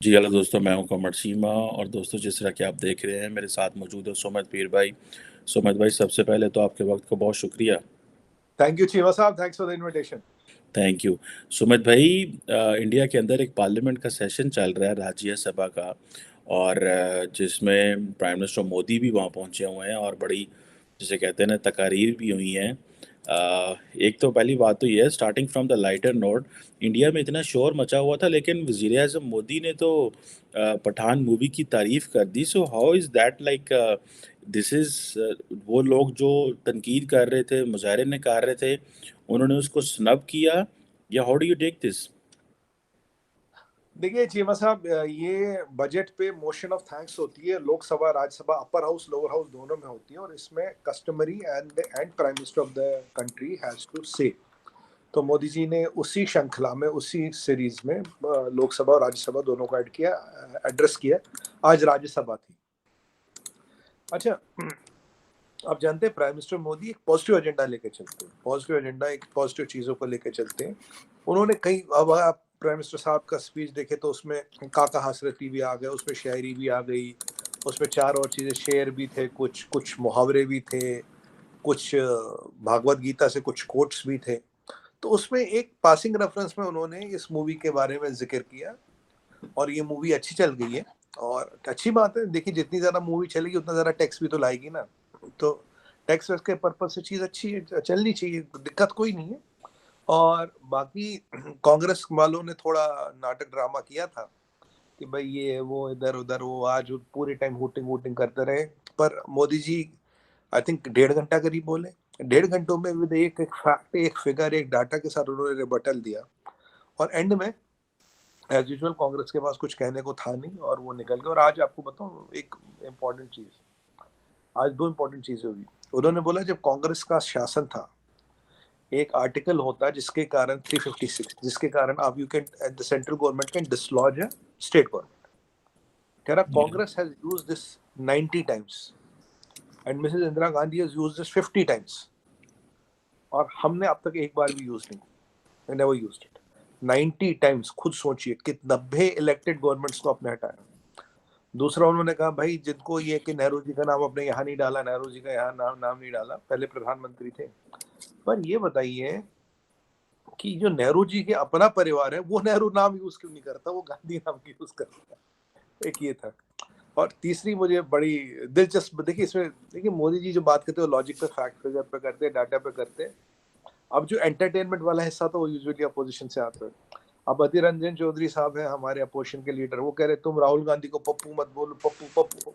जी, hello दोस्तों, मैं हूँ कमर सीमा और दोस्तों जिस तरह कि आप देख रहे हैं मेरे साथ मौजूद है सुमित पीर भाई। सुमित भाई सबसे पहले तो आपके वक़्त का बहुत शुक्रिया। थैंक यू चीमा साहब, thanks for the invitation. Thank you. Sumit भाई इंडिया के अंदर एक पार्लियामेंट का सेशन चल रहा है राज्यसभा का और जिसमें प्राइम मिनिस्टर मोदी भी वहाँ पहुँचे हुए हैं और बड़ी जिसे कहते हैं ना तकारीर भी हुई हैं। एक तो पहली बात तो ये है starting from the lighter note India में इतना शोर मचा हुआ था लेकिन वज़ीर आज़म मोदी ने तो पठान मूवी की तारीफ़ कर दी। So how is that like this is वो लोग जो तनकीद कर रहे थे, मुजाहिरे कर रहे थे, उन्होंने उसको स्नब किया या how do you take this? देखिए चीमा साहब, ये बजट पे मोशन ऑफ थैंक्स होती है। Lok Sabha, Rajya Sabha, upper house, lower house दोनों में होती है और इसमें customary and prime minister of the country has to say. तो मोदी जी ने उसी श्रृंखला में, उसी सीरीज में लोकसभा और राज्यसभा दोनों को ऐड किया, एड्रेस किया। आज राज्यसभा थी। अच्छा, आप जानते हैं प्राइम मिनिस्टर मोदी एक पॉजिटिव एजेंडा लेके चलते हैं। पॉजिटिव एजेंडा, एक पॉजिटिव चीजों को लेके चलते हैं। उन्होंने कई, अब आप प्राइम मिनिस्टर साहब का स्पीच देखे तो उसमें काका हसरती भी आ गए, उसमें शायरी भी आ गई, उसमें चार और चीजें, शेर भी थे, कुछ कुछ मुहावरे भी थे, कुछ भागवत गीता से कुछ कोट्स भी थे। तो उसमें एक पासिंग रेफरेंस में उन्होंने इस मूवी के बारे में जिक्र किया और ये मूवी अच्छी चल गई है। और अच्छी बात है, देखिए जितनी ज्यादा मूवी चलेगी उतना ज्यादा टैक्स भी तो लाएगी ना। तो टैक्स वैक्स के पर्पज से चीज अच्छी है, चलनी चाहिए, दिक्कत कोई नहीं है। और बाकी कांग्रेस वालों ने थोड़ा नाटक ड्रामा किया था कि भाई ये वो इधर उधर, वो आज पूरे टाइम हुटिंग वुटिंग करते रहे। पर मोदी जी आई थिंक 1.5 घंटा करीब बोले। 1.5 घंटों में विद एक एक फैक्ट, एक फिगर, एक डाटा के साथ उन्होंने रिबटल दिया। और एंड में एज यूजुअल कांग्रेस के पास कुछ कहने को था नहीं और वो निकल गए। और आज आपको बताऊं एक इम्पॉर्टेंट चीज, आज दो इम्पोर्टेंट चीजें हुई। उन्होंने बोला जब कांग्रेस का शासन था, एक आर्टिकल होता जिसके कारण 356, जिसके कारण आप you can, the central government can dislodge a state government. कह रहा Congress has use this 90 times and Mrs Indira Gandhi has use this 50 times और हमने अब तक एक बार भी यूज नहीं किया, नेवर यूज्ड इट। 90 टाइम्स, खुद सोचिए कि 90 इलेक्टेड गवर्नमेंट्स को आपने हटाया। दूसरा उन्होंने कहा भाई जिनको ये कि नेहरू जी का नाम अपने यहाँ नहीं डाला, नेहरू जी का यहाँ नाम नहीं डाला, पहले प्रधानमंत्री थे। पर ये बताइए कि जो नेहरू जी के अपना परिवार है वो नेहरू नाम यूज क्यों नहीं करता, वो गांधी नाम यूज करता है। एक ये था। और तीसरी मुझे बड़ी दिलचस्प, देखिए इसमें, देखिए मोदी जी जो बात करते हैं लॉजिक पे, फैक्ट फिगर पे करते हैं, डाटा पे करते हैं। अब जो एंटरटेनमेंट वाला हिस्सा तो वो यूजुअली अपोजिशन से आता है। अब अधीर रंजन चौधरी साहब है हमारे अपोजिशन के लीडर, वो कह रहे तुम राहुल गांधी को पप्पू मत बोलो, पप्पू पप्पू।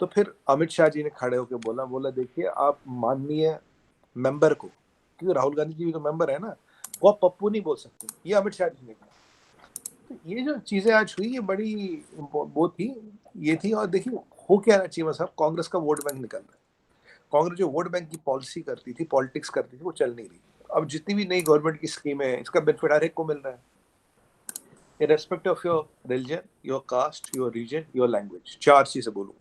तो फिर अमित शाह जी ने खड़े होकर बोला, बोला देखिए आप माननीय मेंबर को, क्योंकि राहुल गांधी जी भी तो मेंबर है ना, वो आप पप्पू नहीं बोल सकते, ये अमित शाह जी ने कहा। तो ये जो चीजें आज हुई ये बड़ी वो थी, ये थी। और देखिए हो क्या रहा चाहिए साहब, कांग्रेस का वोट बैंक निकल रहा है। कांग्रेस जो वोट बैंक की पॉलिसी करती थी, पॉलिटिक्स करती थी, वो चल नहीं रही। अब जितनी भी नई गवर्नमेंट की स्कीम है, इसका बेनिफिट हर एक को मिल रहा है, irrespective of your religion, your caste, your region, your language. चार चीजें बोलूंगा।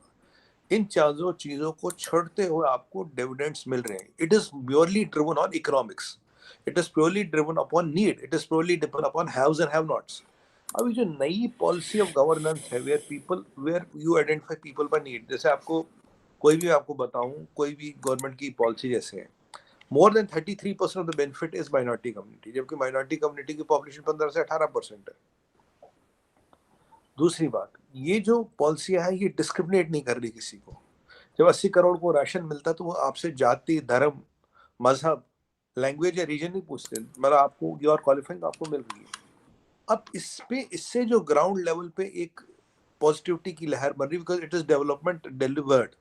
इन चारों चीजों को छोड़ते हुए आपको डिविडेंड्स मिल रहे हैं। It is purely driven on economics, it is purely driven upon need, it is purely depend upon haves and have nots. अभी जो नई पॉलिसी ऑफ गवर्नेंस है, where people, where you identify people by need, जैसे आपको कोई भी आपको बताऊं, कोई भी गवर्नमेंट की पॉलिसी जैसे है, more than 33% of the benefit is minority community, जबकि माइनॉरिटी कम्युनिटी की पॉपुलेशन 15 से 18% है। दूसरी बात, ये जो पॉलिसियां है ये डिस्क्रिमिनेट नहीं कर रही किसी को। जब 80 करोड़ को राशन मिलता है तो वो आपसे जाति, धर्म, मजहब, लैंग्वेज या रीजन नहीं पूछते, मतलब आपको यू आर क्वालिफाइंग, आपको मिल रही है। अब इस पे, इससे जो ग्राउंड लेवल पे एक पॉजिटिविटी की लहर बन रही, because it is development delivered.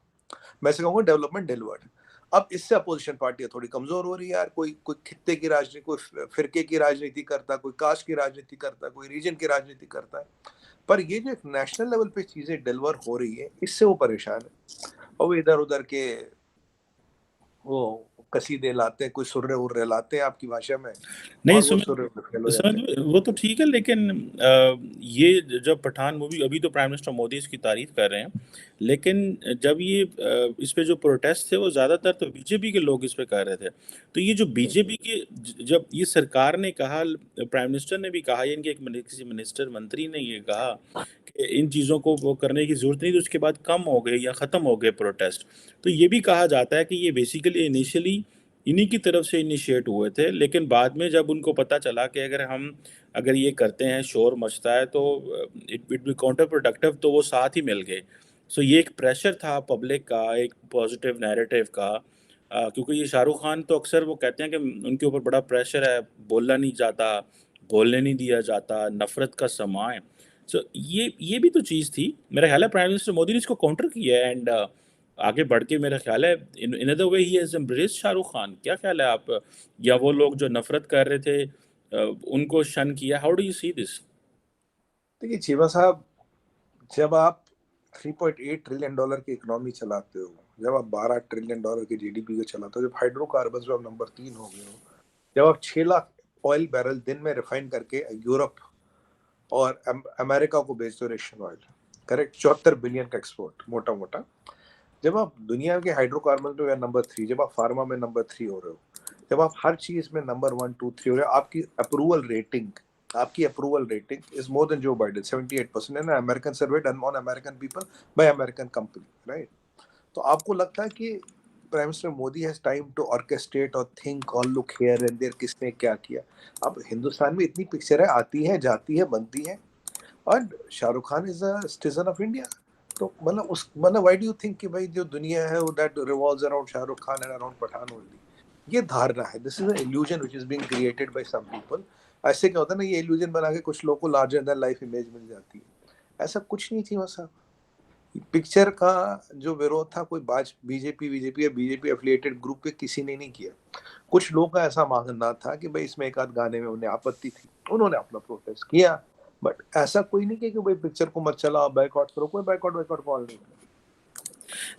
मैं से कहूँगा डेवलपमेंट डिलीवर्ड। अब इससे अपोजिशन पार्टियां थोड़ी कमजोर हो रही है यार। कोई कोई खित्ते की राजनीति, कोई फिरके की राजनीति करता, कोई कास्ट की राजनीति करता, कोई रीजन की राजनीति करता है। पर ये जो एक नेशनल लेवल पे चीजें डिलीवर हो रही है, इससे वो परेशान है। और वो इधर उधर के वो कसीदे लाते हैं, कोई सुर्रे उर्रे लाते हैं आपकी भाषा में, नहीं और वो सुमित, सुर्रे उर्रे फेल हो जाते हैं। वो तो ठीक है, लेकिन ये जब पठान मूवी, अभी तो प्राइम मिनिस्टर मोदी इसकी तारीफ कर रहे हैं, लेकिन जब ये इस पे जो प्रोटेस्ट थे वो ज़्यादातर तो बीजेपी के लोग इस पे कर रहे थे। तो ये जो बीजेपी के जब ये सरकार ने कहा, प्राइम मिनिस्टर ने भी कहा, या इनके किसी मिनिस्टर मंत्री ने ये कहा कि इन चीज़ों को वो करने की ज़रूरत नहीं, तो उसके बाद कम हो गए या ख़त्म हो गए प्रोटेस्ट। तो ये भी कहा जाता है कि ये बेसिकली इनिशियली इन्हीं की तरफ से इनिशिएट हुए थे, लेकिन बाद में जब उनको पता चला कि अगर ये करते हैं, शोर मचता है, तो it it be counter productive, तो वो साथ ही मिल गए। सो ये एक प्रेशर था पब्लिक का, एक पॉजिटिव नैरेटिव का, क्योंकि ये शाहरुख खान तो अक्सर वो कहते हैं कि उनके ऊपर बड़ा प्रेशर है, बोलना नहीं जाता, बोलने नहीं दिया जाता, नफरत का समा है। सो ये भी तो चीज़ थी। मेरा ख्याल है प्राइम मिनिस्टर मोदी ने इसको काउंटर किया है, एंड आगे बढ़ के मेरा ख्याल है in in other way he has embraced Shahrukh Khan. क्या ख्याल है आप, या वो लोग जो नफरत कर रहे थे उनको शन किया? How do you see this? देखिए चीमा साहब, जब आप $3.8 ट्रिलियन की इकोनॉमी चलाते हो, जब आप $12 ट्रिलियन की जीडीपी को चलाते हो, जब हाइड्रोकार्बन में आप नंबर 3 हो गए हो, जब आप 6 लाख ऑयल बैरल दिन में रिफाइन करके यूरोप और अमेरिका को बेचते हो रशियन ऑयल, करेक्ट, 74 बिलियन का एक्सपोर्ट मोटा मोटा, जब आप दुनिया के हाइड्रोकार्बन में नंबर 3, जब आप फार्मा में नंबर 3 हो रहे हो, जब आप हर चीज में नंबर 1, 2, 3 हो रहे हो, आपकी approval rating is more than जो बाइडेन 78% है, American survey done on American people by American company, right? तो आपको लगता है कि prime minister Modi has time to orchestrate और थिंक और लुक हियर एंड देयर, किसने क्या किया? अब हिंदुस्तान में इतनी पिक्चरें आती हैं, जाती है, बनती हैं, और Shahrukh Khan is a citizen of India. तो मतलब व्हाई डू यू थिंक कि भाई जो दुनिया है वो that revolves around Shahrukh Khan and around Pathaan only? ये धारणा है, this is an illusion which is being created by some people. ऐसे क्या होता है ना, ये इल्यूजन बना के कुछ लोगों को लार्जर देन लाइफ इमेज मिल जाती है। ऐसा कुछ नहीं थी वैसा। पिक्चर का जो विरोध था, कोई बीजेपी बीजेपी या बीजेपी एफिलिएटेड ग्रुप पे किसी ने नहीं किया। कुछ लोगों का ऐसा मानना था कि भाई इसमें एक आध गाने में उन्हें आपत्ति थी, उन्होंने अपना प्रोटेस्ट किया, बट ऐसा कोई नहीं कि भाई पिक्चर को मत चलाओ, बैकआउट करो। कोई बैकआउट कॉल नहीं किया,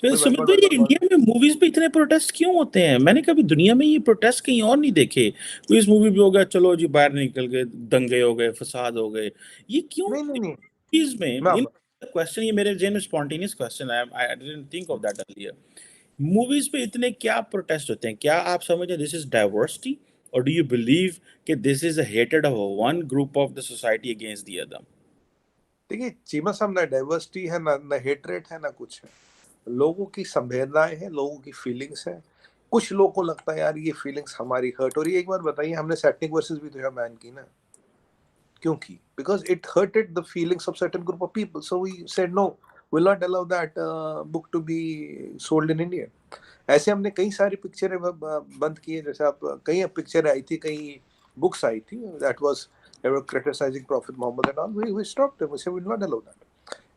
कोई सुमित भाई, ये बैकआउट कॉल। इंडिया में मूवीज पे इतने प्रोटेस्ट क्यों होते हैं? मैंने कभी दुनिया में ये प्रोटेस्ट कहीं और नहीं देखे। कोई इस मूवी भी हो गया, चलो जी बाहर निकल गए, दंगे हो गए, फसाद हो गए, ये क्यों नहीं नहीं नहीं, मूवीज में? मैं इन क्वेश्चन, ये मेरे जेन में स्पॉन्टेनियस क्वेश्चन है, I didn't think of that earlier. Movies पे इतने क्या प्रोटेस्ट होते हैं? क्या आप समझते हैं दिस इज डाइवर्सिटी, और डू यू बिलीव कि this is a hated of one group of the society against the other? देखिए चीमा साहब, ना डाइवर्सिटी है, ना हेटरेट है, ना कुछ है। लोगों की संवेदनाएं हैं, लोगों की फीलिंग्स है। कुछ लोगों को लगता है यार ये फीलिंग्स हमारी हर्ट हो रही है। एक बार बताइए, हमने सेटनिक वर्सेस भी तो है बैन की ना, क्यों की? Because it hurted the feelings of certain group of people, so we said no, will not allow that book to be sold in India. ऐसे हमने कई सारी पिक्चरें बंद की है। जैसे आप, कई पिक्चर आई थी, कई बुक्स आई थी that was criticising prophet Mohammad and all, we stopped them, we said will not allow that.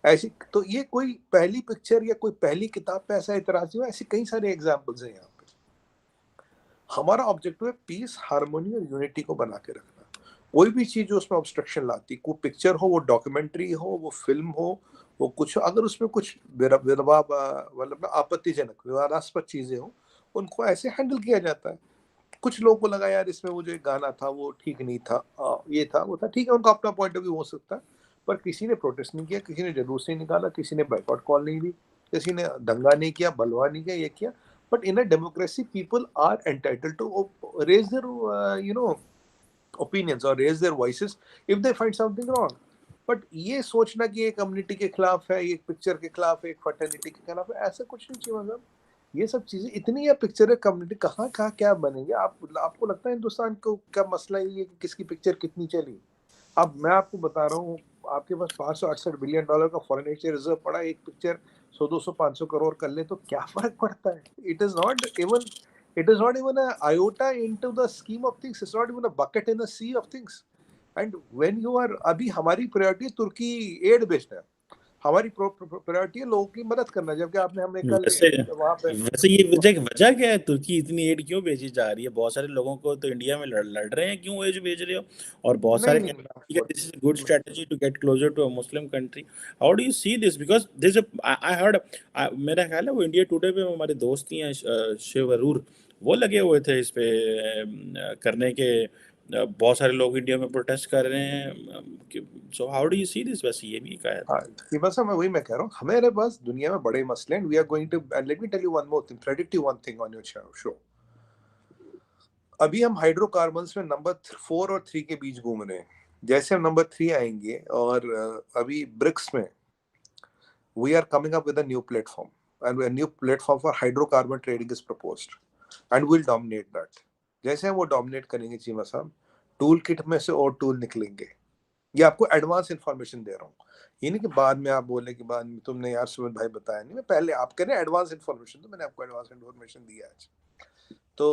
ऐसी तो ये कोई पहली पिक्चर या कोई पहली किताब पे ऐसा इतराज हुआ, ऐसी कई सारे एग्जांपल्स हैं यहाँ पे। हमारा ऑब्जेक्टिव है पीस, हार्मोनी और यूनिटी को बना के रखना। कोई भी चीज जो उसमें ऑब्स्ट्रक्शन लाती, कोई पिक्चर हो, वो डॉक्यूमेंट्री हो, वो फिल्म हो, वो कुछ, अगर उसमें कुछ मतलब आपत्तिजनक, विवादास्पद चीजें हो, उनको ऐसे हैंडल किया जाता है। कुछ लोगों को लगा यार इसमें वो जो एक गाना था वो ठीक नहीं था, ये था वो था, ठीक है, उनका अपना पॉइंट ऑफ व्यू हो सकता है। पर किसी ने प्रोटेस्ट नहीं किया, किसी ने जुलूस नहीं निकाला, किसी ने बैकआउट कॉल नहीं दी, किसी ने दंगा नहीं किया, बलवा नहीं किया, ये किया। But in a democracy people are entitled to raise their opinions or raise their voices if they find something wrong. But ये सोचना कि एक कम्युनिटी के खिलाफ है, एक पिक्चर के खिलाफ है, एक फर्टिलिटी के खिलाफ है, ऐसा कुछ नहीं चाहिए। मतलब ये सब चीजें इतनी है, पिक्चर है, कम्युनिटी कहाँ कहाँ क्या बनेंगे। आपको लगता है हिंदुस्तान को क्या मसला ये है कि किसकी पिक्चर कितनी चली? अब मैं आपको बता रहा हूँ, आपके पास $568 बिलियन का फॉरेन एक्सचेंज रिजर्व पड़ा है, एक पिक्चर 100, 200, 500 करोड़ कर ले तो क्या फर्क पड़ता है? It is not even a iota into the scheme of things. It's not even a bucket in the sea of things. And when you are, अभी हमारी प्रायोरिटी तुर्की एड बेस्ड है, हमारी प्रायोरिटी है लोगों की मदद करना, जबकि आपने हमने कल वैसे वहां पे वैसे ये वजह वजह क्या है? तुर्की इतनी एड क्यों भेजी जा रही है? बहुत सारे लोगों को तो इंडिया में लड़ रहे हैं, क्यों एड भेज रहे हो? और बहुत नहीं सारे नहीं कहते हैं this is good strategy to get closer to a Muslim country. How do you see this? Because this I heard, मेरा ख्याल है वो इंडिया टुडे पे हमारे दोस्त ही हैं शिव अरूर, वो लगे हुए थे इस पे करने के। बहुत सारे लोग इंडिया में प्रोटेस्ट कर रहे हैं। So how do you see this? वैसे ये भी कहा है। हाँ, कि बस मैं कह रहा हूँ हमारे पास दुनिया में बड़े मसले हैं। We are going to, and let me tell you one more thing, predict you one thing on your show. अभी हम हाइड्रोकार्बन्स में नंबर 4 और 3 के बीच घूम रहे हैं। जैसे हम नंबर 3 आएंगे, और अभी ब्रिक्स में we are coming up with a new platform, and a new platform for hydrocarbon trading is proposed, and we'll dominate that. जैसे हम वो डोमिनेट करेंगे चीमा साहब, टूल किट में से और टूल निकलेंगे। ये आपको एडवांस इंफॉर्मेशन दे रहा हूँ, ये नहीं कि बाद में आप बोले कि बाद में तुमने यार सुमित भाई बताया नहीं। मैं पहले आप कह रहे हैं एडवांस इंफॉर्मेशन, तो मैंने आपको एडवांस इंफॉर्मेशन दिया आज। तो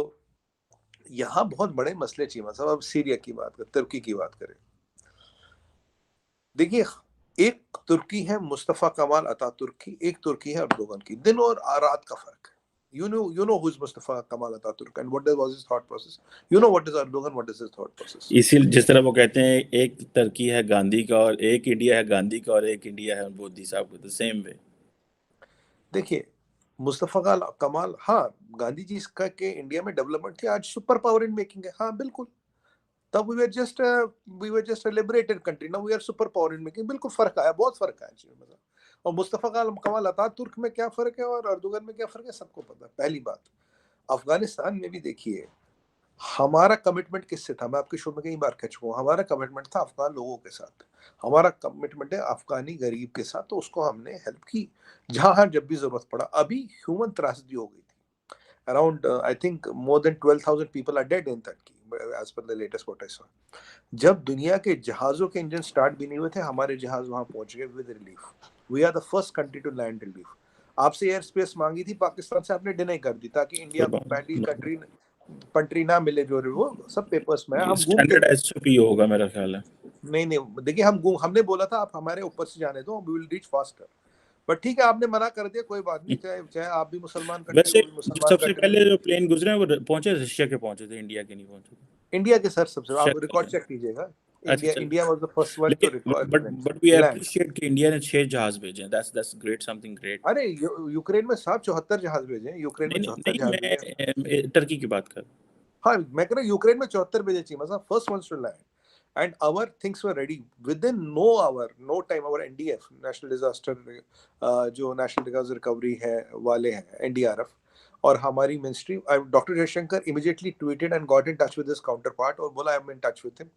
यहाँ बहुत बड़े मसले चीमा साहब। अब सीरिया की बात करें, तुर्की की बात करें, देखिए एक तुर्की है मुस्तफा कमाल अतातुर्क की, एक तुर्की है अर्दोगन की। दिन और रात का फर्क है। You know who is Mustafa Kemal Atatürk and what was his thought process. You know what is Erdogan, what is his thought process. इसी जिस तरह वो कहते हैं एक टर्की है गांधी का और एक इंडिया है गांधी का और एक इंडिया है मोदी साहब का, द सेम वे। देखिए मुस्तफा कमाल, हाँ गांधी जी का के इंडिया में डेवलपमेंट थी, आज सुपर पावर इन मेकिंग है। हाँ बिल्कुल, तब we were just a liberated country, now we are super power in making. बिल्कुल फर्क आया, बहुत फर्क आया चीज़ में। और मुस्तफा कमाल अतातुर्क में क्या फर्क है और अर्दोगन में क्या फर्क है, सबको पता है। पहली बात, अफगानिस्तान में भी देखिए हमारा कमिटमेंट किससे था, मैं आपके शो में कई बार कह चुका हूँ, हमारा कमिटमेंट था अफगान लोगों के साथ, हमारा कमिटमेंट है अफगानी गरीब के साथ। तो उसको हमने हेल्प की जहां जब भी जरूरत पड़ा। अभी ह्यूमन त्रासदी हो गई थी, around I think more than 12,000 people are dead in Turkey as per the latest what I saw. जब दुनिया के जहाजों के इंजन स्टार्ट भी नहीं हुए थे, हमारे जहाज वहां पहुंच गए with relief. We are the first country to land relief. आपसे एयर स्पेस मांगी थी पाकिस्तान से, आपने डिनाई कर दी ताकि इंडिया को पहली कंट्री ना मिले। जो वो सब पेपर्स में है, हम घूम के स्टैंडर्ड एसओपी होगा मेरा ख्याल है। नहीं देखिए, हमने बोला था आप हमारे ऊपर से जाने दो, we will reach faster. But ठीक है, आपने मना कर दिया, कोई बात नहीं। चाहे चाहे आप भी मुसलमान कंट्री, वैसे वो भी जो मुसलमान सबसे कंट्री। पहले जो प्लेन गुजरे हैं वो पहुंचे रशिया के पहुंचे थे, इंडिया के नहीं पहुंचे थे। इंडिया के सर सबसे, आप शायद रिकॉर्ड चेक कीजिएगा। अच्छा इंडिया चल। India was the first one to लेकिन record but we land. Appreciate कि इंडिया ने 6 जहाज भेजे हैं। That's great, something great. अरे यूक्रेन में साहब 74 जहाज भेजे हैं, यूक्रेन में नहीं नहीं 74 नहीं, जहाज भेजे हैं। मैं टर्की की बात कर। हाँ मैं कह रहा हूँ यूक्रेन में 74 भेजे चाहिए, मतलब first ones to land. And our things were ready within no time. Our NDF, national disaster जो नेशनल डिजास्टर रिकवरी है वाले हैं, एनडीआरएफ, और हमारी ministry, doctor Jaishankar immediately tweeted and got in touch with his counterpart और बोला I am in touch with him.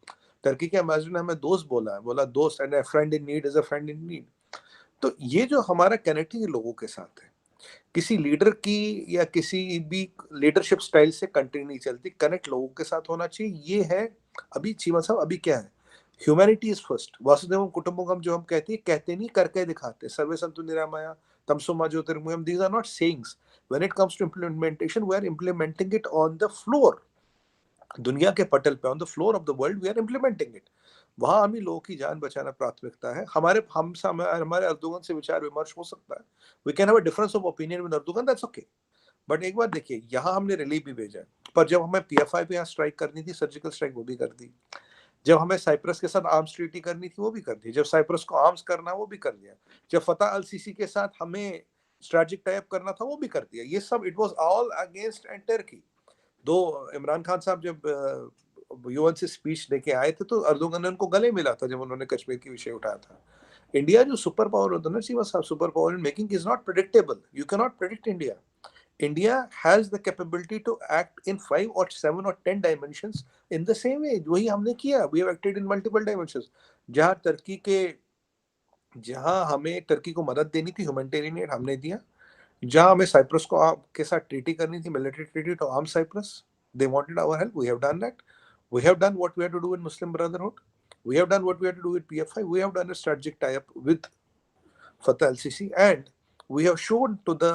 Turkey के ambassador ने हमें दोस्त बोला दोस्त, and a friend in need is a friend in need. तो ये जो हमारा कनेक्टिंग लोगों के साथ है, किसी लीडर की या किसी भी लीडरशिप स्टाइल से कंट्री नहीं चलती, कनेक्ट लोगों के साथ होना चाहिए। ये है अभी चीमा साहब, अभी क्या है, ह्यूमैनिटी इज फर्स्ट, वासुदेवम कुटुंबकम जो हम कहते नहीं, करके दिखाते। सर्वे संतु निरामया तमसो मा ज्योतिर्मयम्, these are not sayings. When it comes to implementation, we are implementing it on the floor, दुनिया के पटल पे, on the floor of the world we are implementing it. वहां हमें लोगों की जान बचाना प्राथमिकता है। हमारे अर्दोगन से विचार विमर्श हो सकता है, we can have a difference of opinion with Erdogan, that's okay. But एक बार देखिए, यहाँ हमने रिलीफ भी भेजा, पर जब हमें पीएफआई पे यहाँ स्ट्राइक करनी थी, सर्जिकल स्ट्राइक, वो भी कर दी। जब हमें साइप्रस के साथ आर्म्स ट्रीटी करनी थी, वो भी कर दी। जब साइप्रस को आर्म्स करना, वो भी कर दिया। जब फतेह अल सीसी के साथ हमें स्ट्रेटेजिक टाइप करना था, वो भी कर दिया। ये सब it was all against and Turkey. दो इमरान खान साहब जब यूएन से स्पीच देके आए थे, तो अर्दोगन ने उनको गले मिला था जब उन्होंने कश्मीर की विषय उठाया था। इंडिया जो सुपर पावर होता है ना सीमा साहब, super power in making is not predictable. You can not predict India. India has the capability to act in 5 or 7 or 10 dimensions in the same way। वही हमने किया, we have acted in multiple dimensions। जहां हमें Turkey को मदद देनी थी, humanitarian add हमने दिया। जहां हमें साइप्रस को के साथ ट्रीटी करनी थी, military treaty to arm Cyprus, they wanted our help, we have done that। we have done what we had to do in Muslim Brotherhood, we have done what we had to do with PFI, we have done a strategic tie-up with Fatah al-Sisi, and we have shown to the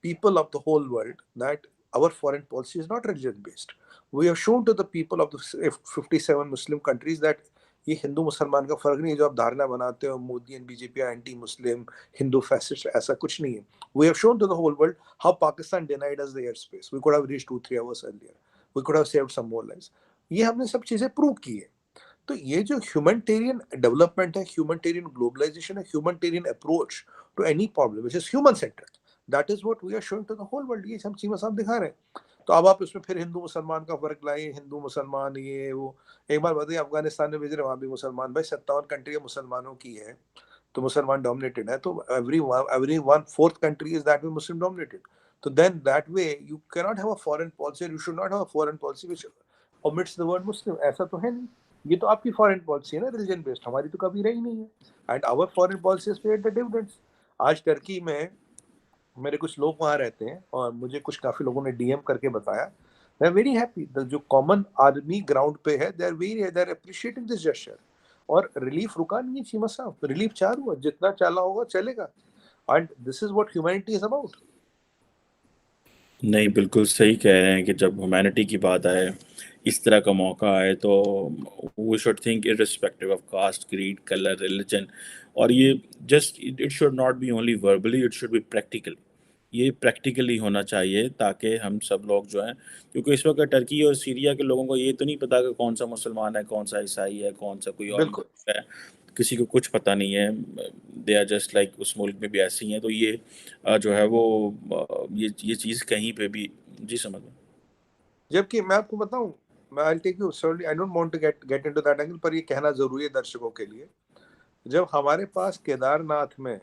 people of the whole world that our foreign policy is not religion based। we have shown to the people of the 57 Muslim countries that ये हिंदू मुसलमान का फर्क नहीं है जो आप धारणा बनाते हो, Modi and BJP anti Muslim, Hindu fascist, ऐसा कुछ नहीं है। we have shown to the whole world how Pakistan denied us the airspace, we could have reached 2-3 hours earlier, we could have saved some more lives। ये हमने सब चीजें prove की है। तो ये जो ह्यूमैनिटेरियन डेवलपमेंट है, ह्यूमैनिटेरियन ग्लोबलाइजेशन है, humanitarian approach to any problem which is human centric, that is what we are showing to the whole world. ये हम चीमा साहब दिखा रहे हैं। तो अब आप इसमें फिर हिंदू मुसलमान का फर्क लाइए, हिंदू मुसलमान ये वो। एक बार बताइए, अफगानिस्तान में भेज रहे, वहां भी मुसलमान, भाई 57 कंट्री मुसलमानों की है, तो मुसलमान डोमिनेटेड है, तो every one fourth country is that way Muslim dominated. तो then that way you can not have a foreign policy, you should not have a foreign policy which omits the word Muslim. ऐसा तो है नहीं, ये तो आपकी foreign policy है ना रिलीजन बेस्ड, हमारी तो कभी रही नहीं है। And our foreign policy is paid the dividends. आज टर्की में मेरे कुछ लोग वहां रहते हैं और मुझे कुछ काफी लोगों ने डीएम करके बताया, दे आर वेरी हैप्पी, जो कॉमन आदमी ग्राउंड पे है, they are appreciating this gesture. और रिलीफ रुका नहीं है चीमा साहब, रिलीफ चालू है, जितना चला होगा चलेगा। And this is what humanity is about. नहीं, बिल्कुल सही कह रहे हैं कि जब ह्यूमैनिटी की बात आए, इस तरह का मौका आए, तो we should think irrespective of caste, creed, colour, religion. और ये just it should not be only verbally, it should be practical. ये प्रैक्टिकली होना चाहिए ताकि हम सब लोग जो हैं, क्योंकि इस वक्त टर्की और सीरिया के लोगों को ये तो नहीं पता कि कौन सा मुसलमान है, कौन सा ईसाई है, कौन सा कोई और बिल्कुल। मज़हब है। किसी को कुछ पता नहीं है। दे आर जस्ट लाइक उस मुल्क में भी ऐसी हैं, तो ये जो है वो ये चीज़ कहीं पे भी। जी, समझ लो। जबकि मैं आपको बताऊं, मैं I take you sorry, I don't want to get into that angle, पर ये कहना जरूरी है दर्शकों के लिए। जब हमारे पास केदारनाथ में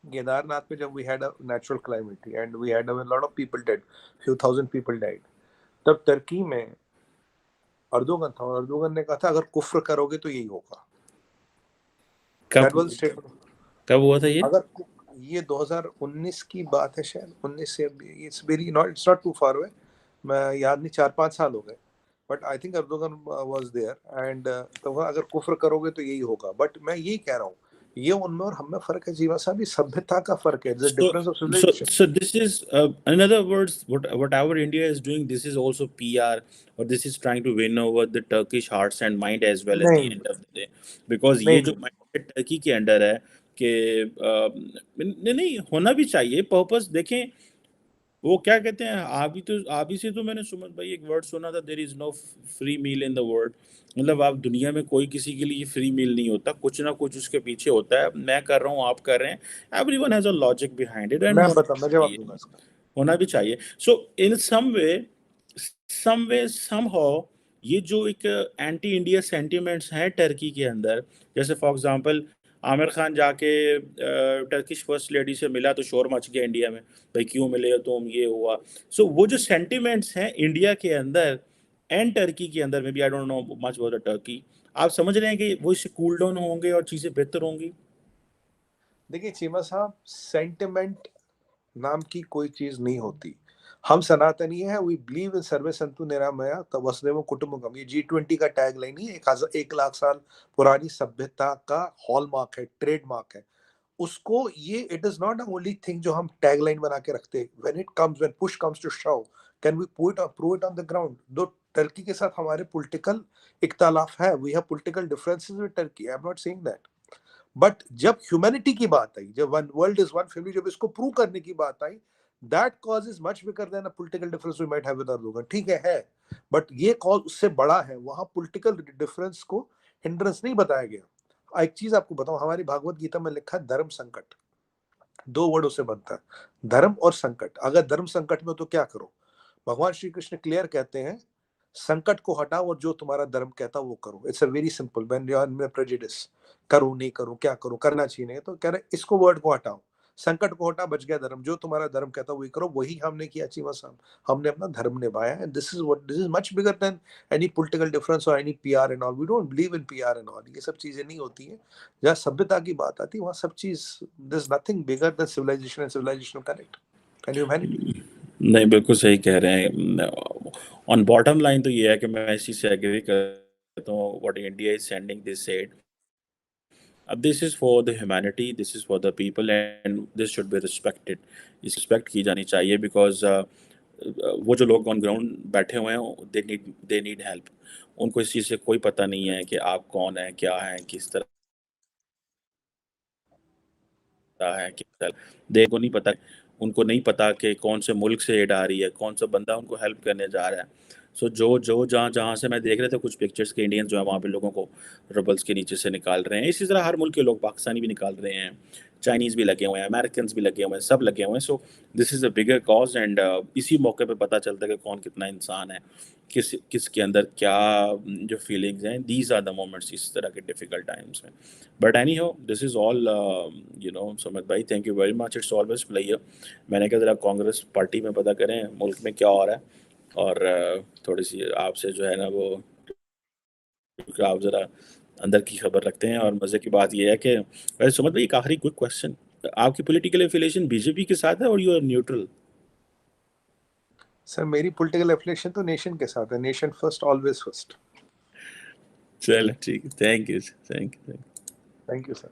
जब we had a natural calamity and we had a lot of people dead, few thousand people died, तब टर्की में अर्दोगन था, और अर्दोगन ने कहा था अगर कुफ्र करोगे तो यही होगा। कब दैट वाज स्टेटमेंट। कब हुआ था ये? अगर ये 2019 की बात है शायद, 19 से, it's very not, it's not too far away, मैं याद नहीं, 4-5 साल हो गए, but I think Erdogan was there. And तो अगर कुफ्र करोगे तो यही होगा। बट मैं यही कह रहा हूँ, ये उनमें और हम में फर्क है जीवा साहब, ये सभ्यता का फर्क है, the So, difference of so, civilisation. so this is, in other words, whatever India is doing, this is also PR, or this is trying to win over the Turkish hearts and mind as well at the नहीं end of the day, because नहीं ये जो नहीं, mindset Turkey के under है कि नहीं नहीं होना भी चाहिए पर्पस। देखें, वो क्या कहते हैं, आप ही से तो मैंने सुमन भाई एक वर्ड सुना था, there is no free meal in the world. मतलब आप दुनिया में कोई किसी के लिए फ्री मील नहीं होता, कुछ ना कुछ उसके पीछे होता है। मैं कर रहा हूँ, आप कर रहे हैं, everyone has a logic behind it, and मैं जवाब दूंगा इसका। होना भी चाहिए। सो इन सम वे समहाउ, ये जो एक एंटी इंडिया सेंटिमेंट्स हैं टर्की के अंदर, जैसे फॉर एग्जांपल आमिर खान जाके टर्किश फर्स्ट लेडी से मिला तो शोर मच गया इंडिया में, भाई क्यों मिले हो तुम, ये हुआ। सो वो जो सेंटिमेंट्स हैं इंडिया के अंदर एंड टर्की के अंदर में भी, I don't know much about the Turkey, आप समझ रहे हैं कि वो इससे कूल डाउन होंगे और चीज़ें बेहतर होंगी। देखिए चीमा साहब, सेंटिमेंट नाम की कोई चीज नहीं होती। हम सनातनी है, वी बिलीव इन सर्वे संतु निरामया तब वसुदेव कुटुंबकम। ये G20 का टैग लाइन नहीं है, 1,00,000 साल पुरानी सभ्यता का हॉलमार्क है, ट्रेडमार्क है। उसको ये, it is not only thing जो हम टैग लाइन बना के रखते हैं। When push comes to shove, can we prove it on the ground. Though Turkey के साथ हमारे पॉलिटिकल इख्तलाफ है, we have political differences with Turkey, I am not saying that. But जब ह्यूमैनिटी की बात आई, जब one world is one family, जब इसको प्रूव करने की बात आई, that cause is much bigger than a political difference we might have with Erdogan. ठीक है, बट ये कॉज उससे बड़ा है, वहां पॉलिटिकल डिफरेंस को हिंड्रेंस नहीं बताया गया। एक चीज आपको बताऊं, हमारी भागवत गीता में लिखा है धर्म संकट, दो वर्डों से बनता है, धर्म और संकट। अगर धर्म संकट में तो क्या करो, भगवान श्री कृष्ण क्लियर कहते हैं, संकट को हटाओ और जो तुम्हारा धर्म कहता वो करो। It's a very simple, when you are in prejudice, करूं नहीं करूं, क्या करूं, करना चाहिए नहीं, तो कह रहे इसको, वर्ड को हटाओ, संकट को हटा, बच गया धर्म, जो तुम्हारा धर्म कहता वही करो। वही हमने किया चीमा साहब, हमने अपना धर्म निभाया। And this is much bigger than any political difference और any PR and all. We don't believe in PR and all, ये सब चीजें नहीं होती है। जहाँ सभ्यता की बात आती है वहाँ सब चीज, this nothing bigger than civilisation and civilisation connect and humanity. नहीं, बिल्कुल सही कह रहे हैं। ऑन बॉटम लाइन तो ये है कि मैं इसी से एग्री करता हूँ, what India is sending this said, अब this is for the humanity, this is for the people, and this should be respected. इस रिस्पेक्ट की जानी चाहिए, बिकॉज वो जो लोग ऑन ग्राउंड बैठे हुए हैं, दे नीड हेल्प। उनको इस चीज़ से कोई पता नहीं है कि आप कौन हैं, क्या हैं, किस तरह है, किस तरह दे को नहीं पता। उनको नहीं पता कि कौन से मुल्क से एड आ रही है, कौन सा बंदा उनको हेल्प करने जा रहा है। सो जो जहाँ से मैं देख रहे थे कुछ पिक्चर्स के इंडियंस जो है वहाँ पे लोगों को रबल्स के नीचे से निकाल रहे हैं। इसी तरह हर मुल्क के लोग, पाकिस्तानी भी निकाल रहे हैं, चाइनीज़ भी लगे हुए हैं, अमेरिकन भी लगे हुए हैं, सब लगे हुए हैं। So this is a bigger cause and इसी मौके पे पता चलता है कि कौन कितना इंसान है, किसके अंदर क्या जो फीलिंग्स हैं। दीज आर द मोमेंट्स इस तरह के डिफ़िकल्ट टाइम्स में। बट एनी हो, दिस इज़ ऑल सुमित भाई, thank you very much, it's always player. मैंने कहा ज़रा कांग्रेस पार्टी में पता करें मुल्क में क्या हो रहा है, और थोड़ी सी आपसे जो है ना वो, क्योंकि आप ज़रा अंदर की खबर रखते हैं। और मज़े की बात ये है कि वैसे सुमित भाई, एक आखिरी क्विक क्वेश्चन, आपकी पॉलिटिकल एफिलिएशन बीजेपी के साथ है और यू आर न्यूट्रल? सर मेरी पॉलिटिकल एफिलिएशन तो नेशन के साथ है, नेशन फर्स्ट ऑलवेज फर्स्ट। चलो ठीक है, thank you, thank you. Thank you sir.